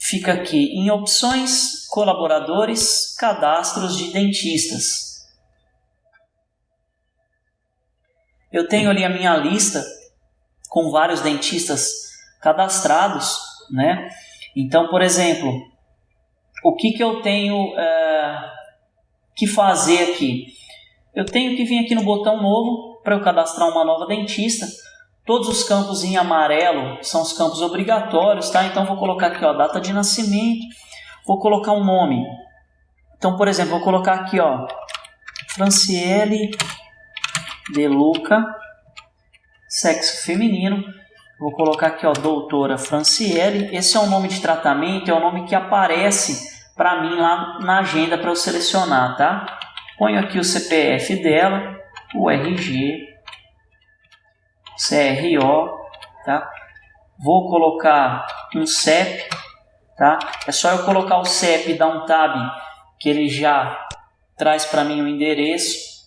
fica aqui em opções, colaboradores, cadastros de dentistas. Eu tenho ali a minha lista com vários dentistas cadastrados, né? Então, por exemplo, o que eu tenho que fazer aqui? Eu tenho que vir aqui no botão novo para eu cadastrar uma nova dentista. Todos os campos em amarelo são os campos obrigatórios, tá? Então, vou colocar aqui, ó, data de nascimento, vou colocar um nome. Então, por exemplo, vou colocar aqui, ó, Franciele De Luca, sexo feminino. Vou colocar aqui, ó, doutora Franciele. Esse é o nome de tratamento, é o nome que aparece para mim lá na agenda para eu selecionar, tá? Ponho aqui o CPF dela, o RG, CRO, tá? Vou colocar um CEP, tá? É só eu colocar o CEP e dar um tab que ele já traz para mim o endereço.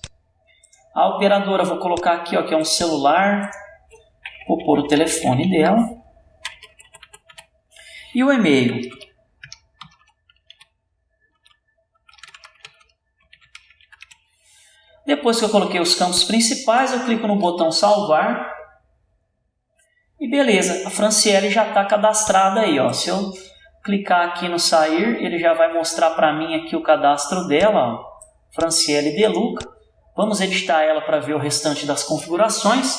A operadora vou colocar aqui, ó, que é um celular. Vou pôr o telefone dela. E o e-mail. Depois que eu coloquei os campos principais, eu clico no botão salvar. E beleza, a Franciele já está cadastrada aí, ó. Se eu clicar aqui no sair, ele já vai mostrar para mim aqui o cadastro dela, ó. Franciele De Luca. Vamos editar ela para ver o restante das configurações.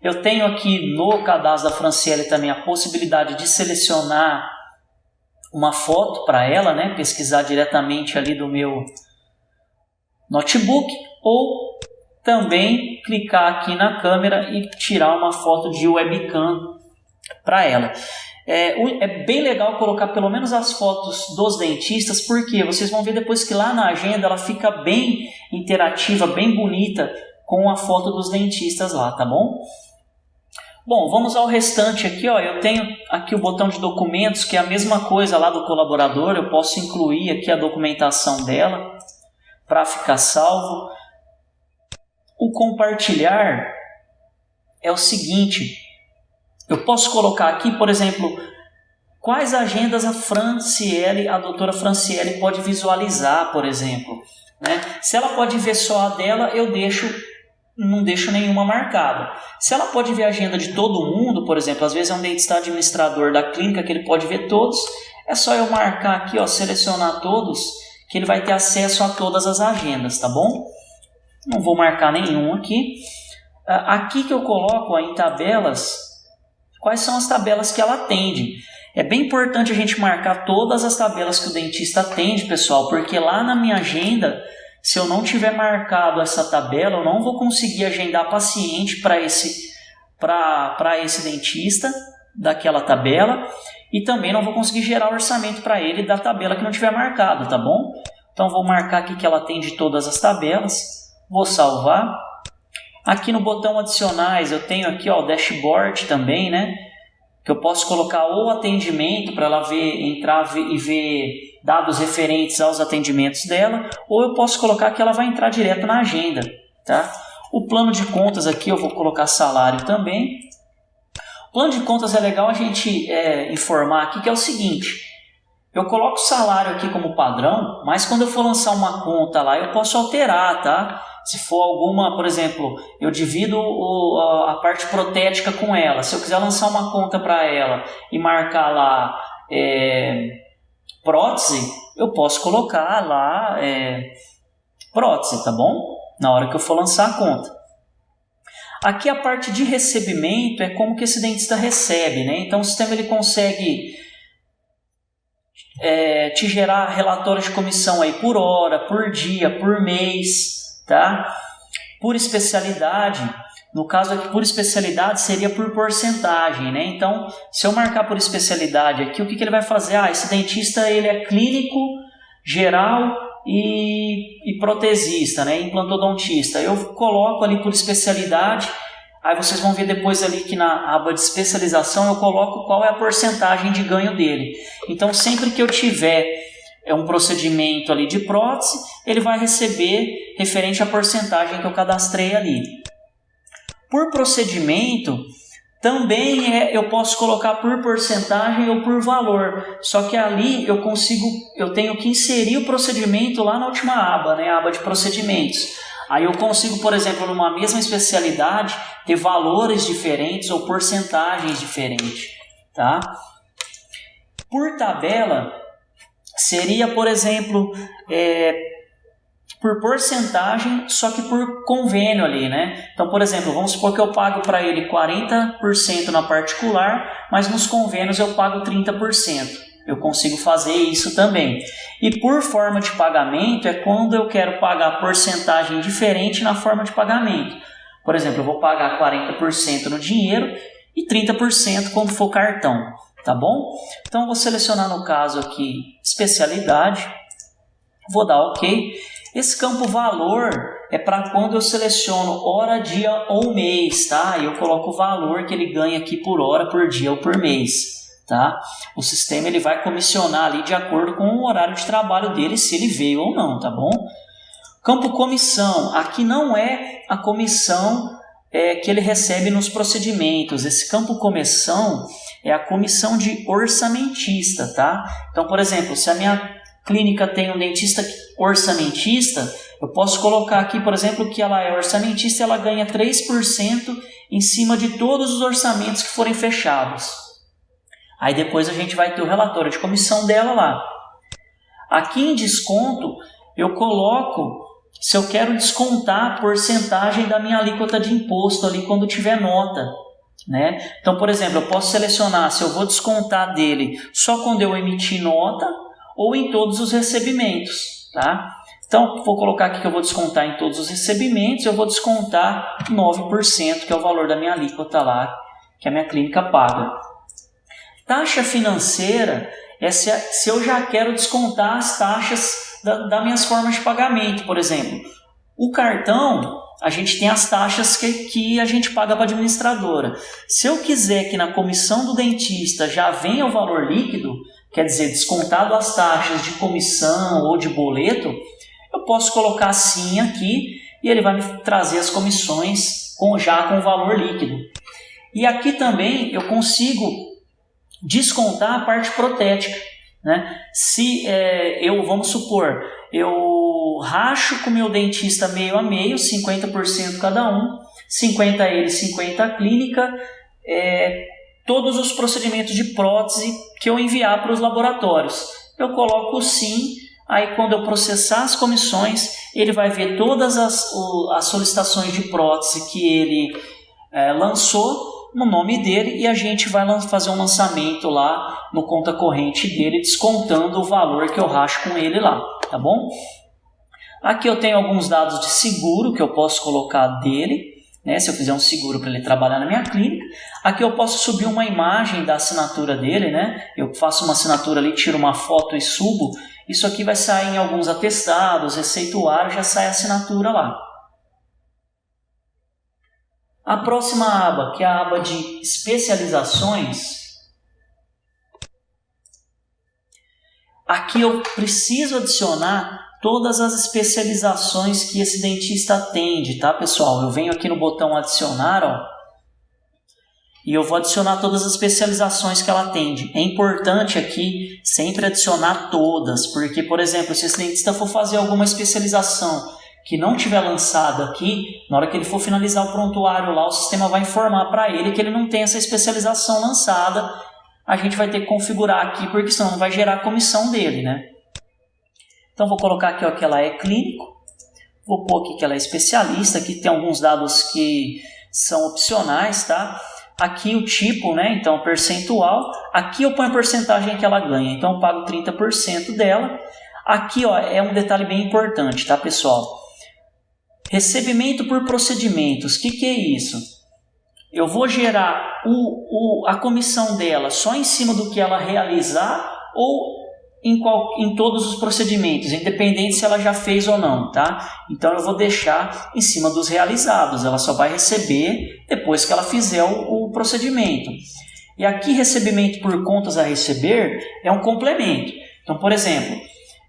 Eu tenho aqui no cadastro da Franciele também a possibilidade de selecionar uma foto para ela, né? Pesquisar diretamente ali do meu notebook, ou também clicar aqui na câmera e tirar uma foto de webcam para ela. É bem legal colocar pelo menos as fotos dos dentistas, porque vocês vão ver depois que lá na agenda ela fica bem interativa, bem bonita com a foto dos dentistas lá, tá bom? Bom, vamos ao restante aqui, ó. Eu tenho aqui o botão de documentos, que é a mesma coisa lá do colaborador. Eu posso incluir aqui a documentação dela para ficar salvo. O compartilhar é o seguinte: eu posso colocar aqui, por exemplo, quais agendas a doutora Franciele pode visualizar, por exemplo, né? Se ela pode ver só a dela, eu não deixo nenhuma marcada. Se ela pode ver a agenda de todo mundo, por exemplo, às vezes é um dentista administrador da clínica que ele pode ver todos, é só eu marcar aqui, ó, selecionar todos, que ele vai ter acesso a todas as agendas, tá bom? Não vou marcar nenhum aqui. Aqui que eu coloco, ó, em tabelas, quais são as tabelas que ela atende. É bem importante a gente marcar todas as tabelas que o dentista atende, pessoal, porque lá na minha agenda, se eu não tiver marcado essa tabela, eu não vou conseguir agendar paciente para esse dentista daquela tabela, e também não vou conseguir gerar orçamento para ele da tabela que não tiver marcado, tá bom? Então vou marcar aqui que ela atende todas as tabelas, vou salvar. Aqui no botão adicionais eu tenho aqui, ó, o dashboard também, né? Que eu posso colocar o atendimento para ela entrar e ver dados referentes aos atendimentos dela, ou eu posso colocar que ela vai entrar direto na agenda, tá? O plano de contas aqui eu vou colocar salário também. O plano de contas é legal a gente informar aqui que é o seguinte: eu coloco o salário aqui como padrão, mas quando eu for lançar uma conta lá eu posso alterar, tá? Se for alguma, por exemplo, eu divido a parte protética com ela. Se eu quiser lançar uma conta para ela e marcar lá prótese, eu posso colocar lá prótese, tá bom? Na hora que eu for lançar a conta. Aqui a parte de recebimento é como que esse dentista recebe, né? Então o sistema ele consegue te gerar relatórios de comissão aí por hora, por dia, por mês, tá? Por especialidade, no caso aqui por especialidade seria por porcentagem, né? Então, se eu marcar por especialidade aqui, o que ele vai fazer? Esse dentista ele é clínico, geral e protesista, né? Implantodontista. Eu coloco ali por especialidade, aí vocês vão ver depois ali que na aba de especialização eu coloco qual é a porcentagem de ganho dele. Então, sempre que eu tiver um procedimento ali de prótese, ele vai receber referente à porcentagem que eu cadastrei ali. Por procedimento, Também eu posso colocar por porcentagem ou por valor, só que ali eu tenho que inserir o procedimento lá na última aba, né, a aba de procedimentos. Aí eu consigo, por exemplo, numa mesma especialidade, ter valores diferentes ou porcentagens diferentes, tá? Por tabela, seria, por exemplo, por porcentagem, só que por convênio ali, né? Então, por exemplo, vamos supor que eu pago para ele 40% na particular, mas nos convênios eu pago 30%. Eu consigo fazer isso também. E por forma de pagamento é quando eu quero pagar porcentagem diferente na forma de pagamento. Por exemplo, eu vou pagar 40% no dinheiro e 30% quando for cartão, tá bom? Então, eu vou selecionar no caso aqui especialidade, vou dar OK. Esse campo valor é para quando eu seleciono hora, dia ou mês, tá? E eu coloco o valor que ele ganha aqui por hora, por dia ou por mês. Tá? O sistema ele vai comissionar ali de acordo com o horário de trabalho dele, se ele veio ou não, tá bom? Campo comissão, aqui não é a comissão que ele recebe nos procedimentos. Esse campo comissão é a comissão de orçamentista, tá? Então, por exemplo, se a minha clínica tem um dentista orçamentista, eu posso colocar aqui, por exemplo, que ela é orçamentista e ela ganha 3% em cima de todos os orçamentos que forem fechados. Aí depois a gente vai ter o relatório de comissão dela lá. Aqui em desconto, eu coloco se eu quero descontar a porcentagem da minha alíquota de imposto ali quando tiver nota, né? Então, por exemplo, eu posso selecionar se eu vou descontar dele só quando eu emitir nota ou em todos os recebimentos, tá? Então, vou colocar aqui que eu vou descontar em todos os recebimentos, eu vou descontar 9%, que é o valor da minha alíquota lá, que a minha clínica paga. Taxa financeira é se eu já quero descontar as taxas das minhas formas de pagamento. Por exemplo, o cartão, a gente tem as taxas que a gente paga para a administradora. Se eu quiser que na comissão do dentista já venha o valor líquido, quer dizer, descontado as taxas de comissão ou de boleto, eu posso colocar assim aqui e ele vai me trazer as comissões já com o valor líquido. E aqui também eu consigo descontar a parte protética, né? Se vamos supor, eu racho com o meu dentista meio a meio, 50% cada um, 50% a ele, 50% a clínica, todos os procedimentos de prótese que eu enviar para os laboratórios. Eu coloco sim, aí quando eu processar as comissões, ele vai ver todas as solicitações de prótese que ele lançou, no nome dele, e a gente vai fazer um lançamento lá no conta corrente dele, descontando o valor que eu racho com ele lá, tá bom? Aqui eu tenho alguns dados de seguro que eu posso colocar dele, né, se eu fizer um seguro para ele trabalhar na minha clínica. Aqui eu posso subir uma imagem da assinatura dele, né? Eu faço uma assinatura ali, tiro uma foto e subo. Isso aqui vai sair em alguns atestados, receituário, já sai a assinatura lá. A próxima aba, que é a aba de especializações, aqui eu preciso adicionar todas as especializações que esse dentista atende, tá, pessoal? Eu venho aqui no botão adicionar, ó, e eu vou adicionar todas as especializações que ela atende. É importante aqui sempre adicionar todas, porque, por exemplo, se esse dentista for fazer alguma especialização que não tiver lançado aqui, na hora que ele for finalizar o prontuário lá, o sistema vai informar para ele que ele não tem essa especialização lançada. A gente vai ter que configurar aqui, porque senão não vai gerar a comissão dele, né? Então, vou colocar aqui ó, que ela é clínico. Vou pôr aqui que ela é especialista. Aqui tem alguns dados que são opcionais, tá? Aqui o tipo, né? Então, percentual. Aqui eu ponho a porcentagem que ela ganha. Então, eu pago 30% dela. Aqui ó, é um detalhe bem importante, tá, pessoal? Recebimento por procedimentos, o que é isso? Eu vou gerar a comissão dela só em cima do que ela realizar ou em todos os procedimentos, independente se ela já fez ou não, tá? Então eu vou deixar em cima dos realizados, ela só vai receber depois que ela fizer o procedimento. E aqui recebimento por contas a receber é um complemento. Então, por exemplo,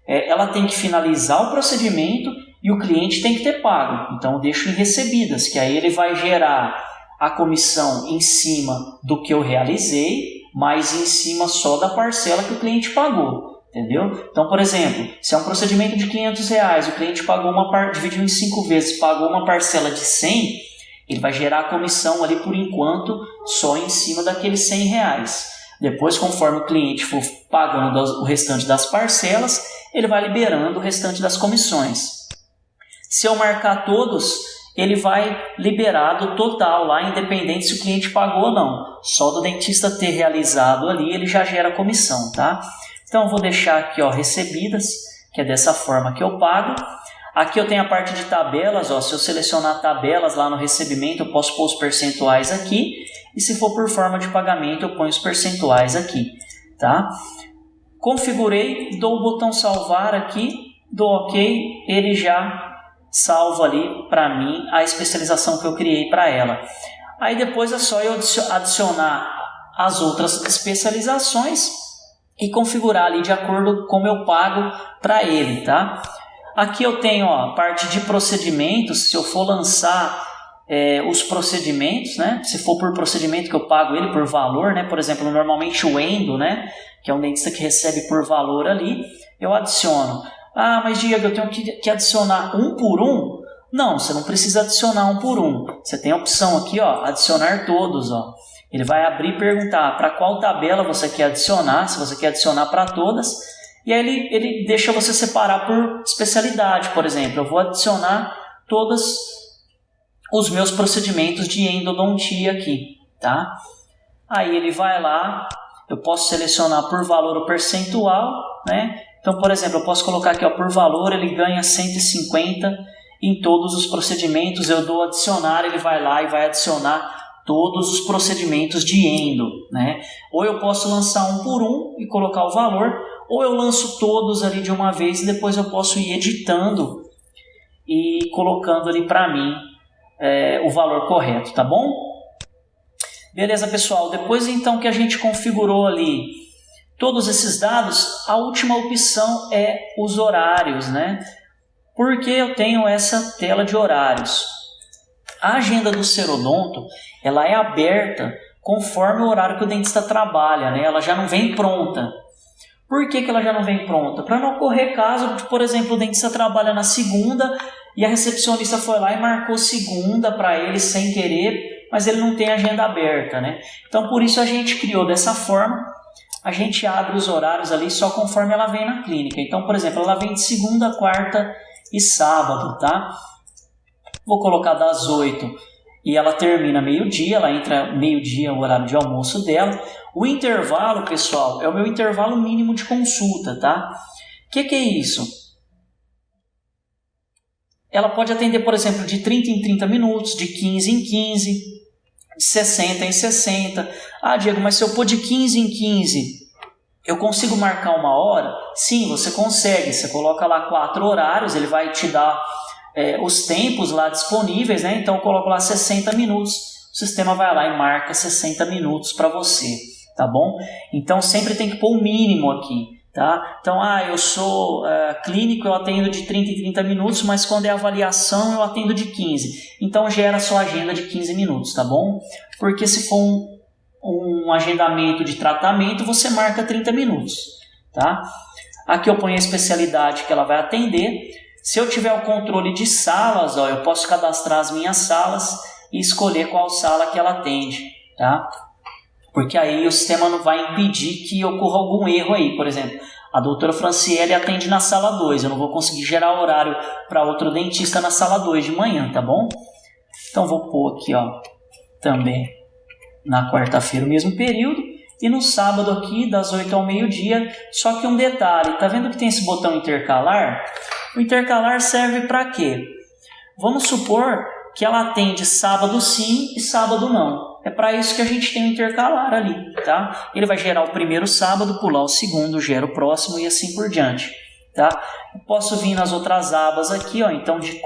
ela tem que finalizar o procedimento e o cliente tem que ter pago. Então, eu deixo em recebidas, que aí ele vai gerar a comissão em cima do que eu realizei, mas em cima só da parcela que o cliente pagou, entendeu? Então, por exemplo, se é um procedimento de R$500, o cliente pagou dividiu em 5 vezes, pagou uma parcela de 100, ele vai gerar a comissão ali por enquanto só em cima daqueles R$100. Depois, conforme o cliente for pagando o restante das parcelas, ele vai liberando o restante das comissões. Se eu marcar todos, ele vai liberar do total lá, independente se o cliente pagou ou não. Só do dentista ter realizado ali, ele já gera comissão, tá? Então, eu vou deixar aqui, ó, recebidas, que é dessa forma que eu pago. Aqui eu tenho a parte de tabelas, ó, se eu selecionar tabelas lá no recebimento, eu posso pôr os percentuais aqui. E se for por forma de pagamento, eu ponho os percentuais aqui, tá? Configurei, dou o botão salvar aqui, dou OK, ele já salva ali para mim a especialização que eu criei para ela. Aí depois é só eu adicionar as outras especializações e configurar ali de acordo com como eu pago para ele, tá? Aqui eu tenho, ó, a parte de procedimentos. Se eu for lançar os procedimentos, né? Se for por procedimento que eu pago ele por valor, né? Por exemplo, normalmente o endo, né? Que é um dentista que recebe por valor ali, eu adiciono. Ah, mas Diego, eu tenho que adicionar um por um? Não, você não precisa adicionar um por um. Você tem a opção aqui, ó, adicionar todos, ó. Ele vai abrir e perguntar para qual tabela você quer adicionar, se você quer adicionar para todas. E aí ele deixa você separar por especialidade, por exemplo. Eu vou adicionar todos os meus procedimentos de endodontia aqui, tá? Aí ele vai lá, eu posso selecionar por valor o percentual, né? Então, por exemplo, eu posso colocar aqui, ó, por valor, ele ganha 150 em todos os procedimentos. Eu dou adicionar, ele vai lá e vai adicionar todos os procedimentos de endo, né? Ou eu posso lançar um por um e colocar o valor, ou eu lanço todos ali de uma vez e depois eu posso ir editando e colocando ali para mim o valor correto, tá bom? Beleza, pessoal? Depois então que a gente configurou ali todos esses dados, a última opção é os horários, né? Porque eu tenho essa tela de horários. A agenda do Serodonto, ela é aberta conforme o horário que o dentista trabalha, né? Ela já não vem pronta. Por que ela já não vem pronta? Para não ocorrer caso de, por exemplo, o dentista trabalha na segunda e a recepcionista foi lá e marcou segunda para ele sem querer, mas ele não tem agenda aberta, né? Então, por isso a gente criou dessa forma. A gente abre os horários ali só conforme ela vem na clínica. Então, por exemplo, ela vem de segunda, quarta e sábado, tá? Vou colocar das 8 e ela termina meio-dia, ela entra meio-dia, o horário de almoço dela. O intervalo, pessoal, é o meu intervalo mínimo de consulta, tá? O que é isso? Ela pode atender, por exemplo, de 30 em 30 minutos, de 15 em 15, de 60 em 60. Ah, Diego, mas se eu pôr de 15 em 15, eu consigo marcar uma hora? Sim, você consegue. Você coloca lá 4 horários, ele vai te dar os tempos lá disponíveis, né? Então eu coloco lá 60 minutos, o sistema vai lá e marca 60 minutos para você, tá bom? Então sempre tem que pôr o mínimo aqui, tá? Então, eu sou clínico, eu atendo de 30 em 30 minutos, mas quando é avaliação eu atendo de 15. Então gera sua agenda de 15 minutos, tá bom? Porque se for um agendamento de tratamento, você marca 30 minutos, tá? Aqui eu ponho a especialidade que ela vai atender. Se eu tiver o controle de salas, ó, eu posso cadastrar as minhas salas e escolher qual sala que ela atende, tá? Porque aí o sistema não vai impedir que ocorra algum erro aí. Por exemplo, a doutora Franciele atende na sala 2, eu não vou conseguir gerar horário para outro dentista na sala 2 de manhã, tá bom? Então vou pôr aqui, ó, também na quarta-feira o mesmo período e no sábado aqui das 8 ao meio-dia. Só que um detalhe, tá vendo que tem esse botão intercalar? O intercalar serve para quê? Vamos supor que ela atende sábado sim e sábado não. É para isso que a gente tem o intercalar ali, tá? Ele vai gerar o primeiro sábado, pular o segundo, gera o próximo e assim por diante, tá? Eu posso vir nas outras abas aqui, ó. Então de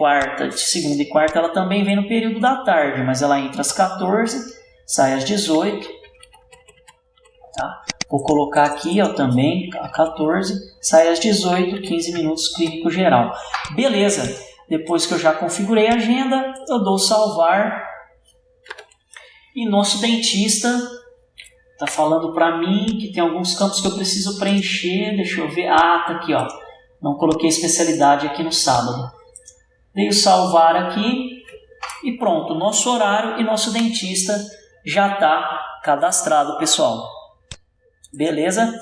segunda e quarta ela também vem no período da tarde, mas ela entra às 14, sai às 18, tá? Vou colocar aqui, ó, também a 14, sai às 18, 15 minutos clínico geral. Beleza, depois que eu já configurei a agenda, eu dou salvar E nosso dentista está falando para mim que tem alguns campos que eu preciso preencher. Deixa eu ver. Ah, tá aqui, ó. Não coloquei especialidade aqui no sábado. Dei o salvar aqui e pronto. Nosso horário e nosso dentista já está cadastrado, pessoal. Beleza?